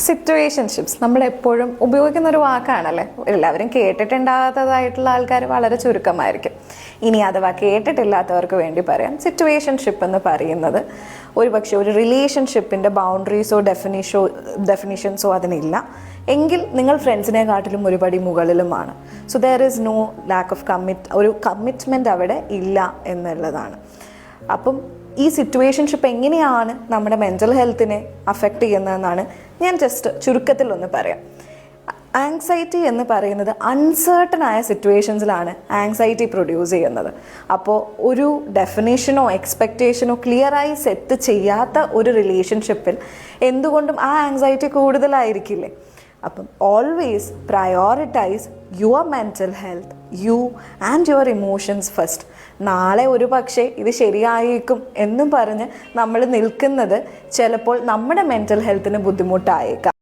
സിറ്റുവേഷൻഷിപ്സ് നമ്മൾ എപ്പോഴും ഉപയോഗിക്കുന്ന ഒരു വാക്കാണല്ലേ. എല്ലാവരും കേട്ടിട്ടുണ്ടാകാത്തതായിട്ടുള്ള ആൾക്കാർ വളരെ ചുരുക്കമായിരിക്കും. ഇനി അഥവാ കേട്ടിട്ടില്ലാത്തവർക്ക് വേണ്ടി പറയാം, സിറ്റുവേഷൻഷിപ്പ് എന്ന് പറയുന്നത് ഒരുപക്ഷെ ഒരു റിലേഷൻഷിപ്പിൻ്റെ ബൗണ്ടറീസോ ഡെഫിനിഷൻസോ അതിനില്ല എങ്കിൽ നിങ്ങൾ ഫ്രണ്ട്സിനെക്കാട്ടിലും ഒരുപടി മുകളിലുമാണ്. So there is no lack of ഒരു കമ്മിറ്റ്മെൻറ്റ് അവിടെ ഇല്ല എന്നുള്ളതാണ്. അപ്പം ഈ സിറ്റുവേഷൻഷിപ്പ് എങ്ങനെയാണ് നമ്മുടെ മെൻ്റൽ ഹെൽത്തിനെ അഫക്റ്റ് ചെയ്യുന്നതെന്നാണ് ഞാൻ ജസ്റ്റ് ചുരുക്കത്തിൽ ഒന്ന് പറയാം. ആങ്സൈറ്റി എന്ന് പറയുന്നത് അൺസേർട്ടൺ ആയ സിറ്റുവേഷൻസിലാണ് ആങ്സൈറ്റി പ്രൊഡ്യൂസ് ചെയ്യുന്നത്. അപ്പോൾ ഒരു ഡെഫിനേഷനോ എക്സ്പെക്റ്റേഷനോ ക്ലിയറായി സെറ്റ് ചെയ്യാത്ത ഒരു റിലേഷൻഷിപ്പിൽ എന്തുകൊണ്ടും ആ ആങ്സൈറ്റി കൂടുതലായിരിക്കില്ലേ. അപ്പം always prioritise your mental health, you and your emotions first. നാളെ ഒരു പക്ഷേ ഇത് ശരിയായേക്കും എന്നും പറഞ്ഞ് നമ്മൾ നിൽക്കുന്നത് ചിലപ്പോൾ നമ്മുടെ മെൻ്റൽ ഹെൽത്തിന് ബുദ്ധിമുട്ടായേക്കാം.